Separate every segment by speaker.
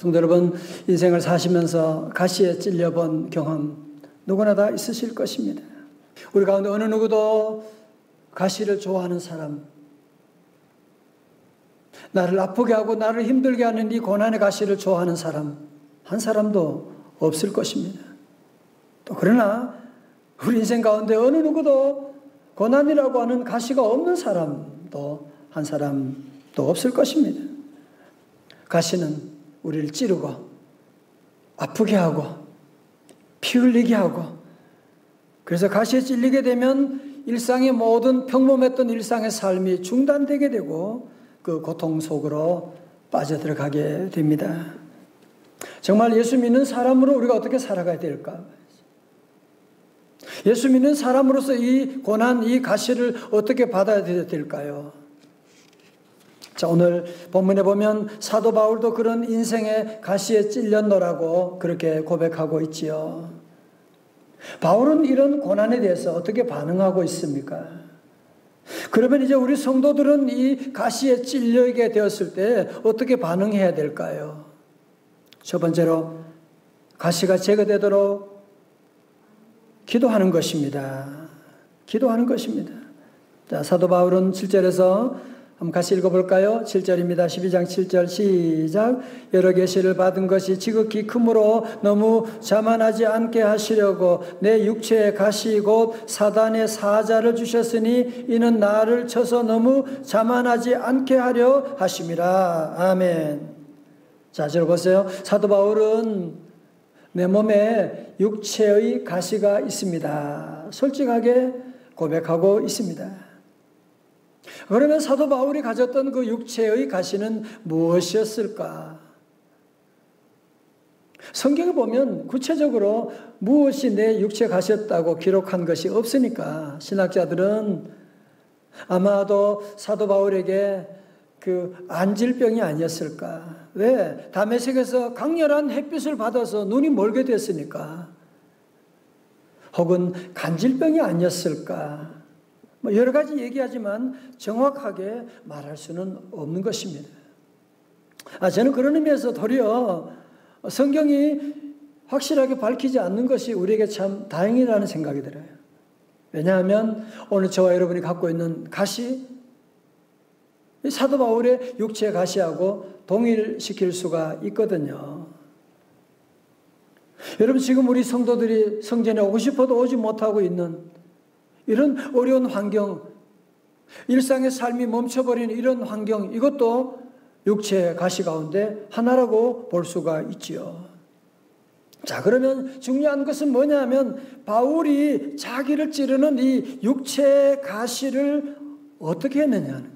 Speaker 1: 성도 여러분, 인생을 사시면서 가시에 찔려본 경험 누구나 다 있으실 것입니다. 우리 가운데 어느 누구도 가시를 좋아하는 사람, 나를 아프게 하고 나를 힘들게 하는 이 고난의 가시를 좋아하는 사람 한 사람도 없을 것입니다. 또 그러나 우리 인생 가운데 어느 누구도 고난이라고 하는 가시가 없는 사람도 한 사람도 없을 것입니다. 가시는 우리를 찌르고 아프게 하고 피 흘리게 하고, 그래서 가시에 찔리게 되면 일상의 모든 평범했던 일상의 삶이 중단되게 되고 그 고통 속으로 빠져들어가게 됩니다. 정말 예수 믿는 사람으로 우리가 어떻게 살아가야 될까? 예수 믿는 사람으로서 이 고난, 이 가시를 어떻게 받아야 될까요? 자, 오늘 본문에 보면 사도 바울도 그런 인생의 가시에 찔렸노라고 그렇게 고백하고 있지요. 바울은 이런 고난에 대해서 어떻게 반응하고 있습니까? 그러면 이제 우리 성도들은 이 가시에 찔리게 되었을 때 어떻게 반응해야 될까요? 첫 번째로 가시가 제거되도록 기도하는 것입니다. 기도하는 것입니다. 자, 사도 바울은 7절에서 한번 같이 읽어볼까요? 7절입니다. 12장 7절 시작. 여러 계시를 받은 것이 지극히 크므로 너무 자만하지 않게 하시려고 내 육체의 가시 곧 사단의 사자를 주셨으니 이는 나를 쳐서 너무 자만하지 않게 하려 하심이라. 아멘. 자, 들어보세요. 사도 바울은 내 몸에 육체의 가시가 있습니다. 솔직하게 고백하고 있습니다. 그러면 사도 바울이 가졌던 그 육체의 가시는 무엇이었을까? 성경에 보면 구체적으로 무엇이 내 육체 가시였다고 기록한 것이 없으니까 신학자들은 아마도 사도 바울에게 그 안질병이 아니었을까? 왜? 다메섹에서 강렬한 햇빛을 받아서 눈이 멀게 됐으니까. 혹은 간질병이 아니었을까? 여러 가지 얘기하지만 정확하게 말할 수는 없는 것입니다. 저는 그런 의미에서 도리어 성경이 확실하게 밝히지 않는 것이 우리에게 참 다행이라는 생각이 들어요. 왜냐하면 오늘 저와 여러분이 갖고 있는 가시, 사도 바울의 육체 가시하고 동일시킬 수가 있거든요. 여러분, 지금 우리 성도들이 성전에 오고 싶어도 오지 못하고 있는 이런 어려운 환경, 일상의 삶이 멈춰버리는 이런 환경, 이것도 육체의 가시 가운데 하나라고 볼 수가 있지요. 자, 그러면 중요한 것은 뭐냐면 바울이 자기를 찌르는 이 육체의 가시를 어떻게 했느냐는 거예요.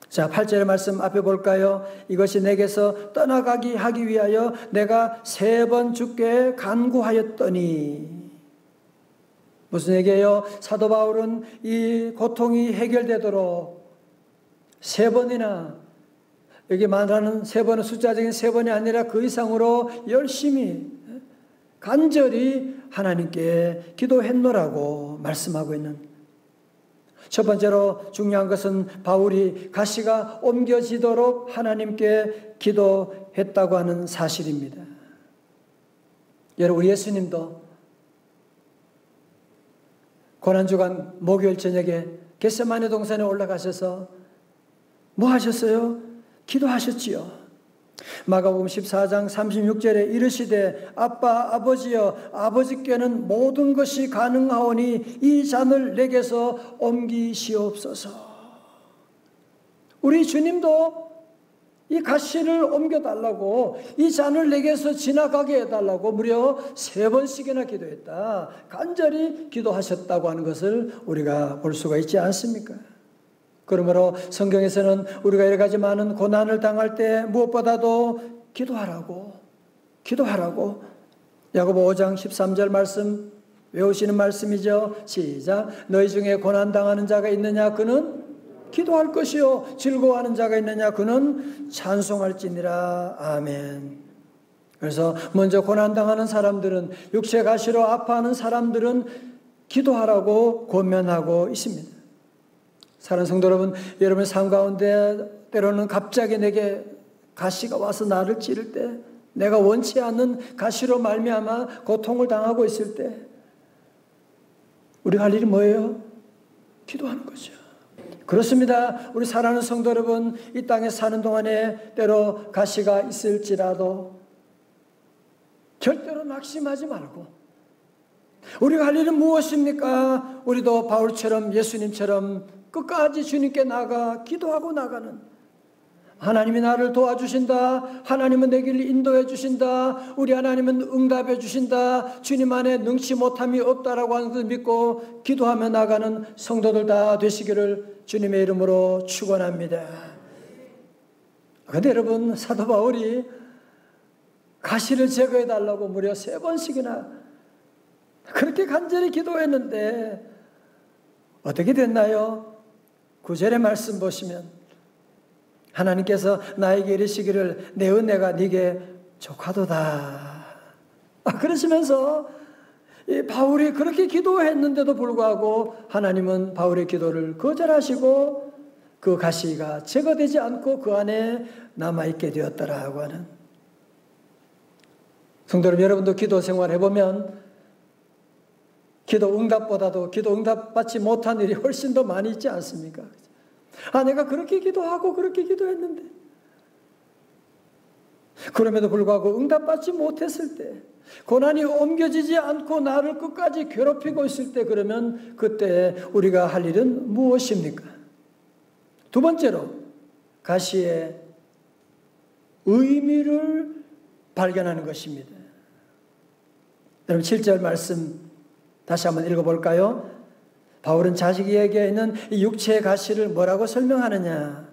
Speaker 1: 자, 8절의 말씀 앞에 볼까요? 이것이 내게서 떠나가기 하기 위하여 내가 3번 주께 간구하였더니. 무슨 얘기예요? 사도 바울은 이 고통이 해결되도록 3번이나, 여기 말하는 3번은 숫자적인 3번이 아니라 그 이상으로 열심히 간절히 하나님께 기도했노라고 말씀하고 있는. 첫 번째로 중요한 것은 바울이 가시가 옮겨지도록 하나님께 기도했다고 하는 사실입니다. 여러분, 우리 예수님도 고난주간 목요일 저녁에 겟세마네 동산에 올라가셔서 뭐 하셨어요? 기도하셨지요. 마가복음 14장 36절에 이르시되 아빠 아버지여 아버지께는 모든 것이 가능하오니 이 잔을 내게서 옮기시옵소서. 우리 주님도 이 가시를 옮겨달라고, 이 잔을 내게서 지나가게 해달라고 무려 3번씩이나 기도했다. 간절히 기도하셨다고 하는 것을 우리가 볼 수가 있지 않습니까? 그러므로 성경에서는 우리가 여러 가지 많은 고난을 당할 때 무엇보다도 기도하라고 야고보 5장 13절 말씀 외우시는 말씀이죠. 시작. 너희 중에 고난당하는 자가 있느냐? 그는 기도할 것이요. 즐거워하는 자가 있느냐? 그는 찬송할지니라. 아멘. 그래서 먼저 고난당하는 사람들은, 육체 가시로 아파하는 사람들은 기도하라고 권면하고 있습니다. 사랑하는 성도 여러분, 여러분의 삶 가운데 때로는 갑자기 내게 가시가 와서 나를 찌를 때, 내가 원치 않는 가시로 말미암아 고통을 당하고 있을 때 우리가 할 일이 뭐예요? 기도하는 거죠. 그렇습니다. 우리 사랑하는 성도 여러분, 이 땅에 사는 동안에 때로 가시가 있을지라도 절대로 낙심하지 말고, 우리가 할 일은 무엇입니까? 우리도 바울처럼, 예수님처럼 끝까지 주님께 나가 기도하고 나가는, 하나님이 나를 도와주신다, 하나님은 내 길을 인도해 주신다, 우리 하나님은 응답해 주신다, 주님 안에 능치 못함이 없다라고 하는 것을 믿고 기도하며 나가는 성도들 다 되시기를 주님의 이름으로 축원합니다. 그런데 여러분, 사도 바울이 가시를 제거해 달라고 무려 3번씩이나 그렇게 간절히 기도했는데 어떻게 됐나요? 9절의 말씀 보시면 하나님께서 나에게 이르시기를 내 은혜가 네게 족하도다. 그러시면서 이 바울이 그렇게 기도했는데도 불구하고 하나님은 바울의 기도를 거절하시고 그 가시가 제거되지 않고 그 안에 남아있게 되었더라고 하는. 성도 여러분도 기도 생활 해보면 기도 응답보다도 기도 응답받지 못한 일이 훨씬 더 많이 있지 않습니까? 내가 그렇게 기도하고 그렇게 기도했는데, 그럼에도 불구하고 응답받지 못했을 때, 고난이 옮겨지지 않고 나를 끝까지 괴롭히고 있을 때, 그러면 그때 우리가 할 일은 무엇입니까? 두 번째로 가시의 의미를 발견하는 것입니다. 여러분 7절 말씀 다시 한번 읽어볼까요? 바울은 자기에게 있는 이 육체의 가시를 뭐라고 설명하느냐?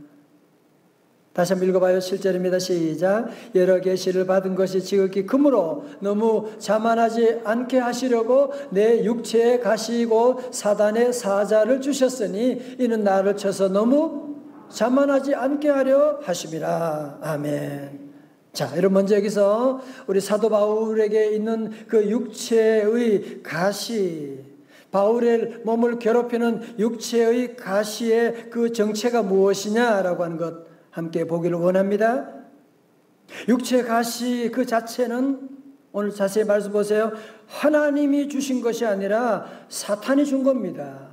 Speaker 1: 다시 한번 읽어봐요. 7절입니다. 시작. 여러 계시를 받은 것이 지극히 크므로 너무 자만하지 않게 하시려고 내 육체의 가시이고 사단의 사자를 주셨으니 이는 나를 쳐서 너무 자만하지 않게 하려 하심이라. 아멘. 자, 여러분 먼저 여기서 우리 사도 바울에게 있는 그 육체의 가시, 바울의 몸을 괴롭히는 육체의 가시의 그 정체가 무엇이냐라고 하는 것 함께 보기를 원합니다. 육체 가시 그 자체는 오늘 자세히 말씀 보세요. 하나님이 주신 것이 아니라 사탄이 준 겁니다.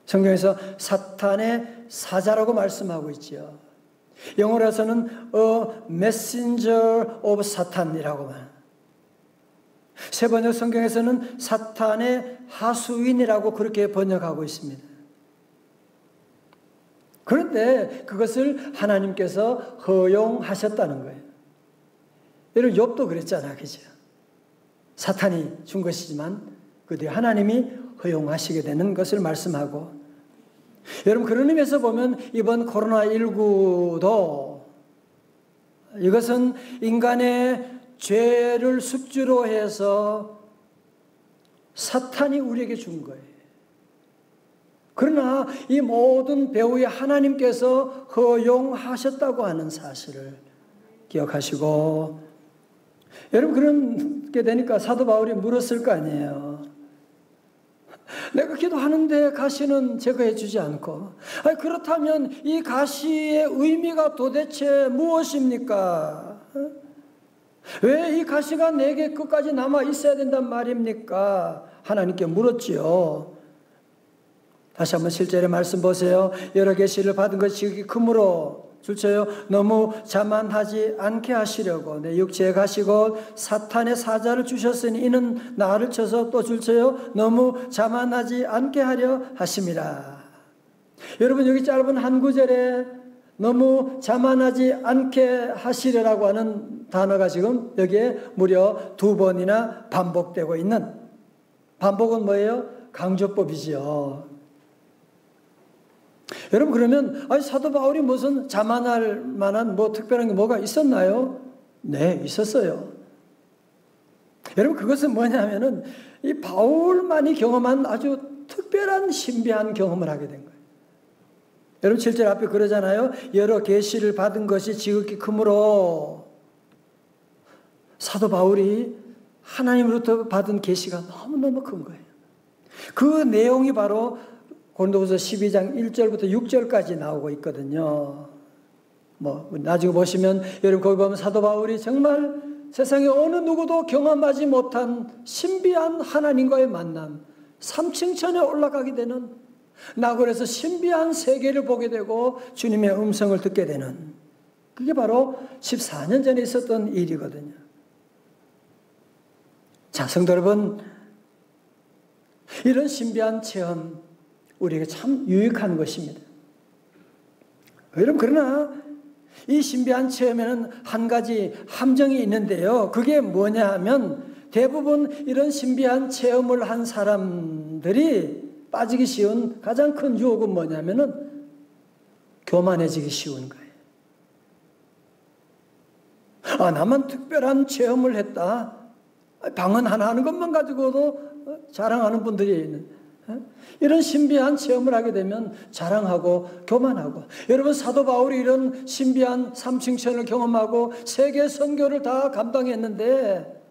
Speaker 1: 성경에서 사탄의 사자라고 말씀하고 있죠. 영어로서는 A messenger of Satan이라고 말합니다. 새 번역 성경에서는 사탄의 하수인이라고 그렇게 번역하고 있습니다. 그런데 그것을 하나님께서 허용하셨다는 거예요. 여러분 욥도 그랬잖아, 그죠? 사탄이 준 것이지만 그 뒤에 하나님이 허용하시게 되는 것을 말씀하고, 여러분 그런 의미에서 보면 이번 코로나19도 이것은 인간의 죄를 숙주로 해서 사탄이 우리에게 준 거예요. 그러나 이 모든 배후에 하나님께서 허용하셨다고 하는 사실을 기억하시고, 여러분 그렇게 되니까 사도 바울이 물었을 거 아니에요. 내가 기도하는데 가시는 제거해 주지 않고, 그렇다면 이 가시의 의미가 도대체 무엇입니까? 왜 이 가시가 내게 끝까지 남아 있어야 된단 말입니까? 하나님께 물었지요. 다시 한번 실제의 말씀 보세요. 여러 계시를 받은 것이 크므로 줄쳐요. 너무 자만하지 않게 하시려고 내 육체에 가시고 사탄의 사자를 주셨으니 이는 나를 쳐서 또 줄쳐요. 너무 자만하지 않게 하려 하심이라. 여러분 여기 짧은 한 구절에 너무 자만하지 않게 하시려라고 하는 단어가 지금 여기에 무려 2번이나 반복되고 있는, 반복은 뭐예요? 강조법이지요. 여러분 그러면 사도 바울이 무슨 자만할 만한 특별한 게 뭐가 있었나요? 네, 있었어요. 여러분 그것은 뭐냐면은 이 바울만이 경험한 아주 특별한 신비한 경험을 하게 된 거예요. 여러분 7절 앞에 그러잖아요. 여러 계시를 받은 것이 지극히 크므로, 사도 바울이 하나님으로부터 받은 계시가 너무너무 큰 거예요. 그 내용이 바로 고린도후서 12장 1절부터 6절까지 나오고 있거든요. 나중에 보시면 여러분 거기 보면 사도 바울이 정말 세상에 어느 누구도 경험하지 못한 신비한 하나님과의 만남, 삼층천에 올라가게 되는, 나굴에서 신비한 세계를 보게 되고 주님의 음성을 듣게 되는, 그게 바로 14년 전에 있었던 일이거든요. 자, 성도 여러분, 이런 신비한 체험 우리에게 참 유익한 것입니다. 여러분, 그러나 이 신비한 체험에는 한 가지 함정이 있는데요. 그게 뭐냐 하면 대부분 이런 신비한 체험을 한 사람들이 빠지기 쉬운 가장 큰 유혹은 뭐냐면은 교만해지기 쉬운 거예요. 아, 나만 특별한 체험을 했다. 방언 하나 하는 것만 가지고도 자랑하는 분들이 있는, 이런 신비한 체험을 하게 되면 자랑하고 교만하고, 여러분 사도 바울이 이런 신비한 삼층천을 경험하고 세계 선교를 다 감당했는데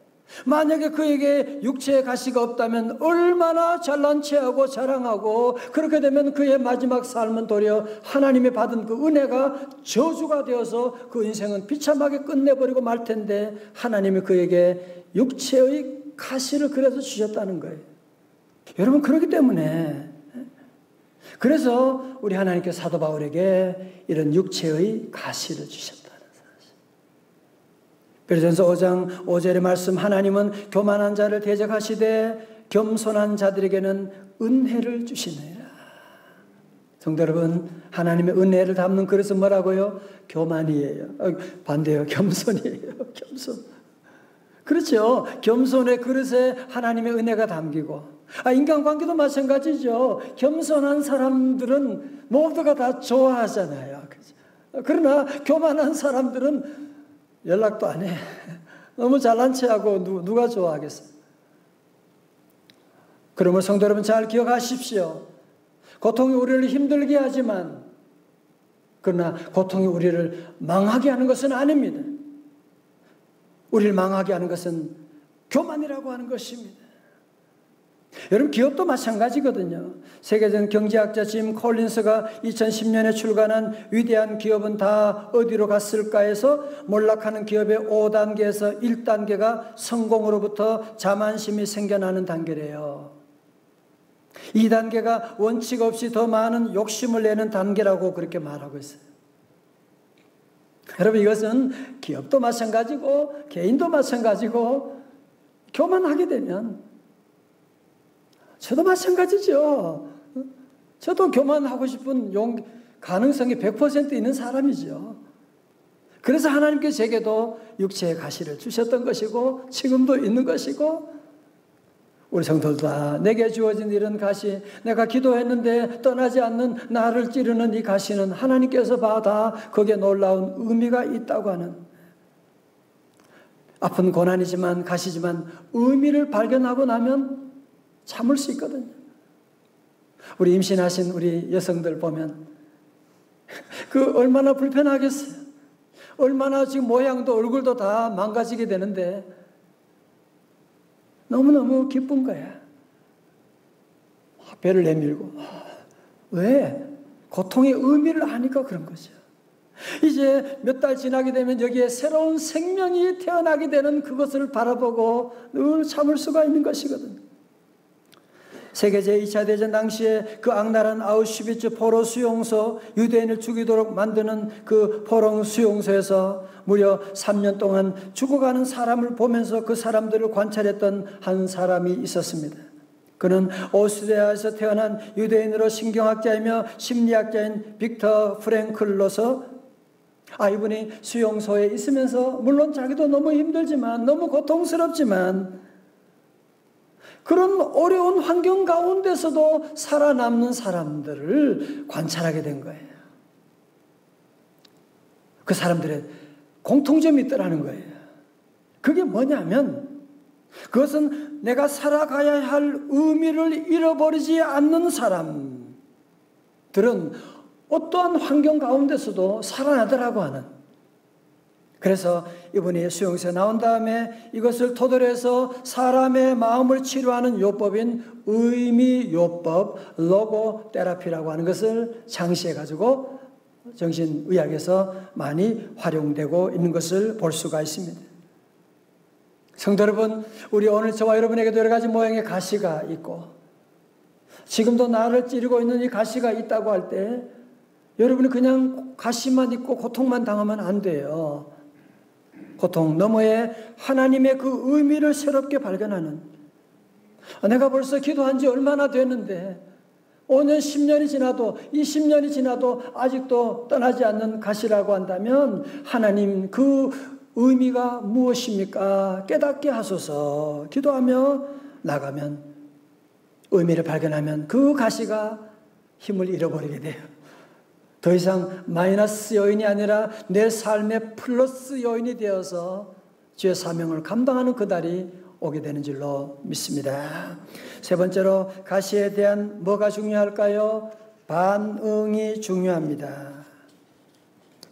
Speaker 1: 만약에 그에게 육체의 가시가 없다면 얼마나 잘난 체하고 자랑하고, 그렇게 되면 그의 마지막 삶은 도리어 하나님이 받은 그 은혜가 저주가 되어서 그 인생은 비참하게 끝내버리고 말 텐데, 하나님이 그에게 육체의 가시를 그래서 주셨다는 거예요. 여러분, 그렇기 때문에 그래서 우리 하나님께서 사도 바울에게 이런 육체의 가시를 주셨다는 사실. 베드로전서 5장 5절의 말씀, 하나님은 교만한 자를 대적하시되 겸손한 자들에게는 은혜를 주시느니라. 성도 여러분, 하나님의 은혜를 담는 그릇은 뭐라고요? 교만이에요. 반대요, 겸손이에요. 겸손. 그렇죠. 겸손의 그릇에 하나님의 은혜가 담기고, 인간관계도 마찬가지죠. 겸손한 사람들은 모두가 다 좋아하잖아요. 그러나 교만한 사람들은 연락도 안 해. 너무 잘난 체하고 누가 좋아하겠어요. 그러면 성도 여러분 잘 기억하십시오. 고통이 우리를 힘들게 하지만, 그러나 고통이 우리를 망하게 하는 것은 아닙니다. 우리를 망하게 하는 것은 교만이라고 하는 것입니다. 여러분, 기업도 마찬가지거든요. 세계적 경제학자 짐 콜린스가 2010년에 출간한 위대한 기업은 다 어디로 갔을까 해서 몰락하는 기업의 5단계에서 1단계가 성공으로부터 자만심이 생겨나는 단계래요. 2단계가 원칙 없이 더 많은 욕심을 내는 단계라고 그렇게 말하고 있어요. 여러분, 이것은 기업도 마찬가지고 개인도 마찬가지고, 교만하게 되면 저도 마찬가지죠. 저도 교만하고 싶은 가능성이 100% 있는 사람이죠. 그래서 하나님께서 제게도 육체의 가시를 주셨던 것이고 지금도 있는 것이고, 우리 성도들 다 내게 주어진 이런 가시, 내가 기도했는데 떠나지 않는 나를 찌르는 이 가시는 하나님께서 받아 거기에 놀라운 의미가 있다고 하는, 아픈 고난이지만 가시지만 의미를 발견하고 나면 참을 수 있거든요. 우리 임신하신 우리 여성들 보면 그 얼마나 불편하겠어요. 얼마나 지금 모양도 얼굴도 다 망가지게 되는데 너무너무 기쁜 거야. 배를 내밀고. 왜? 고통의 의미를 아니까 그런 거죠. 이제 몇 달 지나게 되면 여기에 새로운 생명이 태어나게 되는 그것을 바라보고 늘 참을 수가 있는 것이거든요. 세계 제2차 대전 당시에 그 악랄한 아우슈비츠 포로 수용소, 유대인을 죽이도록 만드는 그 포로 수용소에서 무려 3년 동안 죽어가는 사람을 보면서 그 사람들을 관찰했던 한 사람이 있었습니다. 그는 오스트리아에서 태어난 유대인으로 신경학자이며 심리학자인 빅터 프랭클로서, 이분이 수용소에 있으면서 물론 자기도 너무 힘들지만, 너무 고통스럽지만 그런 어려운 환경 가운데서도 살아남는 사람들을 관찰하게 된 거예요. 그 사람들의 공통점이 있더라는 거예요. 그게 뭐냐면, 그것은 내가 살아가야 할 의미를 잃어버리지 않는 사람들은 어떠한 환경 가운데서도 살아나더라고 하는. 그래서 이분이 수용소에 나온 다음에 이것을 토대로 해서 사람의 마음을 치료하는 요법인 의미요법, 로고 테라피라고 하는 것을 창시해가지고 정신의학에서 많이 활용되고 있는 것을 볼 수가 있습니다. 성도 여러분, 우리 오늘 저와 여러분에게도 여러 가지 모양의 가시가 있고 지금도 나를 찌르고 있는 이 가시가 있다고 할 때 여러분이 그냥 가시만 있고 고통만 당하면 안 돼요. 고통 너머에 하나님의 그 의미를 새롭게 발견하는, 내가 벌써 기도한 지 얼마나 됐는데 5년, 10년이 지나도 20년이 지나도 아직도 떠나지 않는 가시라고 한다면 하나님 그 의미가 무엇입니까? 깨닫게 하소서. 기도하며 나가면 의미를 발견하면 그 가시가 힘을 잃어버리게 돼요. 더 이상 마이너스 요인이 아니라 내 삶의 플러스 요인이 되어서 주의 사명을 감당하는 그날이 오게 되는 줄로 믿습니다. 세 번째로 가시에 대한 뭐가 중요할까요? 반응이 중요합니다.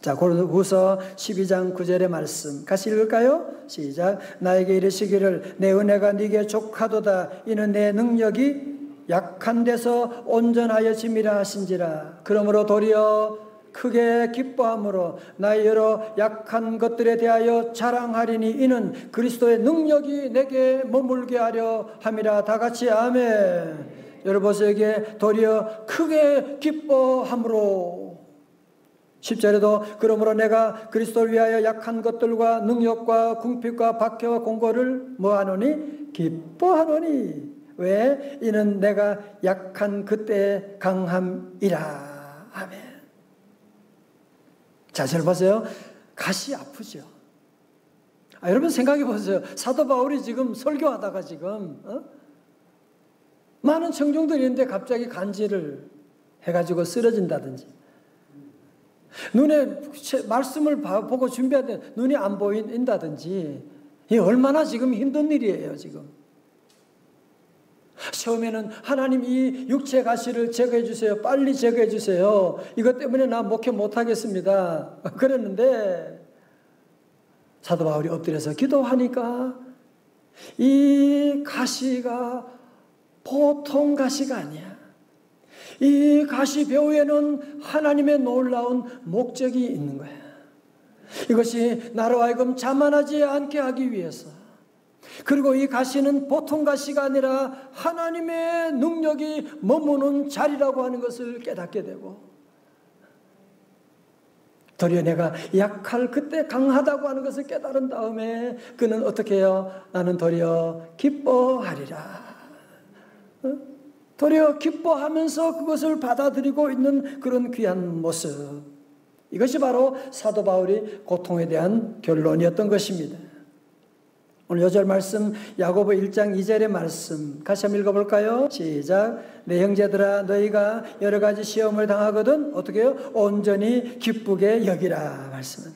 Speaker 1: 자, 고린도후서 12장 9절의 말씀 같이 읽을까요? 시작. 나에게 이르시기를 내 은혜가 네게 족하도다. 이는 내 능력이 약한 데서 온전하여짐이라 하신지라. 그러므로 도리어 크게 기뻐함으로 나의 여러 약한 것들에 대하여 자랑하리니 이는 그리스도의 능력이 내게 머물게 하려 함이라. 다 같이 아멘. 여러분에게 도리어 크게 기뻐함으로. 10절에도 그러므로 내가 그리스도를 위하여 약한 것들과 능력과 궁핍과 박해와 공고를 뭐하노니? 기뻐하노니. 왜? 이는 내가 약한 그때의 강함이라. 아멘. 자, 잘 보세요. 가시 아프죠. 여러분 생각해 보세요. 사도 바울이 지금 설교하다가 지금 많은 청중들이 있는데 갑자기 간질을 해가지고 쓰러진다든지, 눈에 말씀을 보고 준비하는데 눈이 안 보인다든지, 이 얼마나 지금 힘든 일이에요. 지금 처음에는 하나님 이 육체 가시를 제거해 주세요. 빨리 제거해 주세요. 이것 때문에 나 목회 못하겠습니다. 그랬는데 사도 바울이 엎드려서 기도하니까 이 가시가 보통 가시가 아니야. 이 가시 배후에는 하나님의 놀라운 목적이 있는 거야. 이것이 나로 하여금 자만하지 않게 하기 위해서, 그리고 이 가시는 보통 가시가 아니라 하나님의 능력이 머무는 자리라고 하는 것을 깨닫게 되고, 도리어 내가 약할 그때 강하다고 하는 것을 깨달은 다음에 그는 어떻게 해요? 나는 도리어 기뻐하리라. 도리어 기뻐하면서 그것을 받아들이고 있는 그런 귀한 모습, 이것이 바로 사도 바울이 고통에 대한 결론이었던 것입니다. 오늘 요절 말씀 야고보 1장 2절의 말씀 같이 한번 읽어볼까요? 시작. 내 형제들아 너희가 여러 가지 시험을 당하거든 어떻게 해요? 온전히 기쁘게 여기라 말씀은.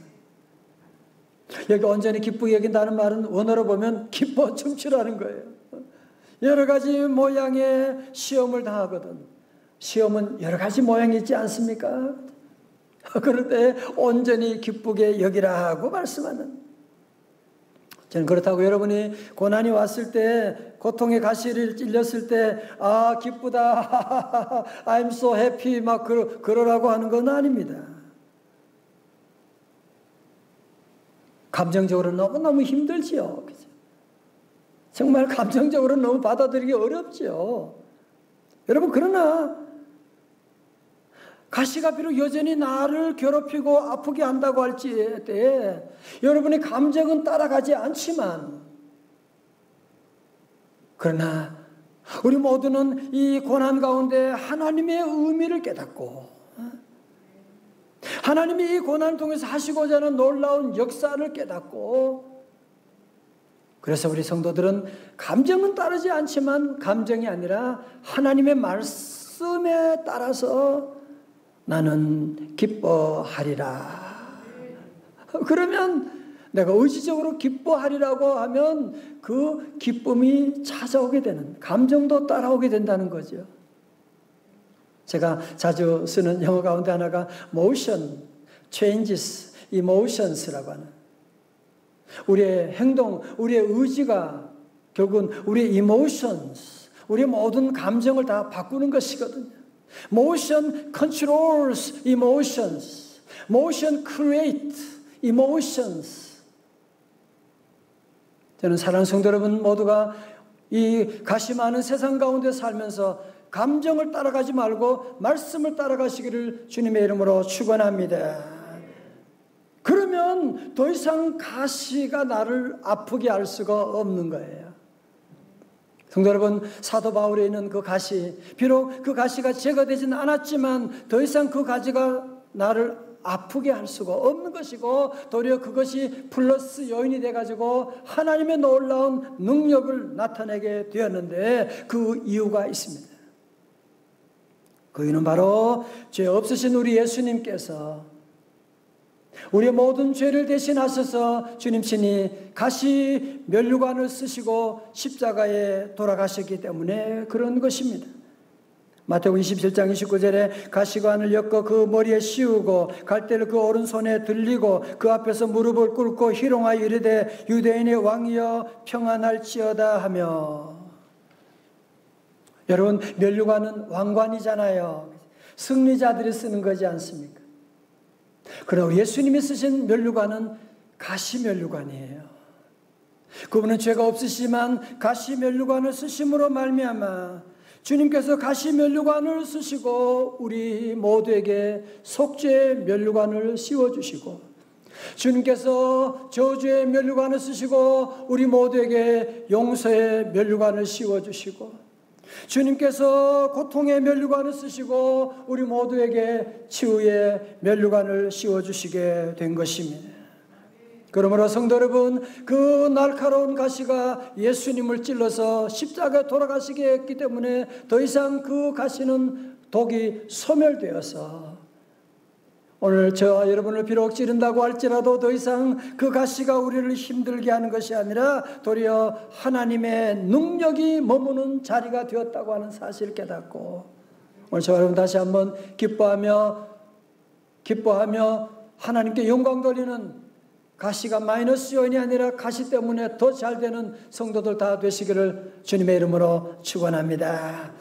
Speaker 1: 여기 온전히 기쁘게 여긴다는 말은 원어로 보면 기뻐 춤추라는 거예요. 여러 가지 모양의 시험을 당하거든. 시험은 여러 가지 모양이 있지 않습니까? 그럴 때 온전히 기쁘게 여기라 하고 말씀하는. 저는 그렇다고 여러분이 고난이 왔을 때, 고통의 가시를 찔렸을 때 기쁘다 I'm so happy 막 그러라고 하는 건 아닙니다. 감정적으로 너무너무 힘들지요. 정말 감정적으로 너무 받아들이기 어렵죠. 여러분, 그러나 가시가 비록 여전히 나를 괴롭히고 아프게 한다고 할지 때 여러분의 감정은 따라가지 않지만, 그러나 우리 모두는 이 고난 가운데 하나님의 의미를 깨닫고 하나님이 이 고난을 통해서 하시고자 하는 놀라운 역사를 깨닫고, 그래서 우리 성도들은 감정은 따르지 않지만 감정이 아니라 하나님의 말씀에 따라서 나는 기뻐하리라. 그러면 내가 의지적으로 기뻐하리라고 하면 그 기쁨이 찾아오게 되는, 감정도 따라오게 된다는 거죠. 제가 자주 쓰는 영어 가운데 하나가 motion changes emotions라고 하는, 우리의 행동, 우리의 의지가 결국은 우리의 emotions, 우리의 모든 감정을 다 바꾸는 것이거든요. Motion controls emotions. Motion create emotions. 저는 사랑하는 성도 여러분 모두가 이 가시 많은 세상 가운데 살면서 감정을 따라가지 말고 말씀을 따라가시기를 주님의 이름으로 축원합니다. 그러면 더 이상 가시가 나를 아프게 할 수가 없는 거예요. 성도 여러분, 사도 바울에 있는 그 가시, 비록 그 가시가 제거되지는 않았지만 더 이상 그 가시가 나를 아프게 할 수가 없는 것이고, 도리어 그것이 플러스 요인이 돼가지고 하나님의 놀라운 능력을 나타내게 되었는데, 그 이유가 있습니다. 그 이유는 바로 죄 없으신 우리 예수님께서 우리의 모든 죄를 대신하셔서 주님 친히 가시 면류관을 쓰시고 십자가에 돌아가셨기 때문에 그런 것입니다. 마태복음 27장 29절에 가시관을 엮어 그 머리에 씌우고 갈대를 그 오른손에 들리고 그 앞에서 무릎을 꿇고 희롱하여 이르되 유대인의 왕이여 평안할지어다 하며. 여러분, 면류관은 왕관이잖아요. 승리자들이 쓰는 거지 않습니까? 그러나 예수님이 쓰신 면류관은 가시 면류관이에요. 그분은 죄가 없으시지만 가시 면류관을 쓰심으로 말미암아 주님께서 가시 면류관을 쓰시고 우리 모두에게 속죄의 면류관을 씌워주시고, 주님께서 저주의 면류관을 쓰시고 우리 모두에게 용서의 면류관을 씌워주시고, 주님께서 고통의 면류관을 쓰시고 우리 모두에게 치유의 면류관을 씌워주시게 된 것입니다. 그러므로 성도 여러분, 그 날카로운 가시가 예수님을 찔러서 십자가에 돌아가시게 했기 때문에 더 이상 그 가시는 독이 소멸되어서 오늘 저와 여러분을 비록 찌른다고 할지라도 더 이상 그 가시가 우리를 힘들게 하는 것이 아니라 도리어 하나님의 능력이 머무는 자리가 되었다고 하는 사실을 깨닫고, 오늘 저와 여러분 다시 한번 기뻐하며 하나님께 영광 돌리는, 가시가 마이너스 요인이 아니라 가시 때문에 더 잘 되는 성도들 다 되시기를 주님의 이름으로 축원합니다.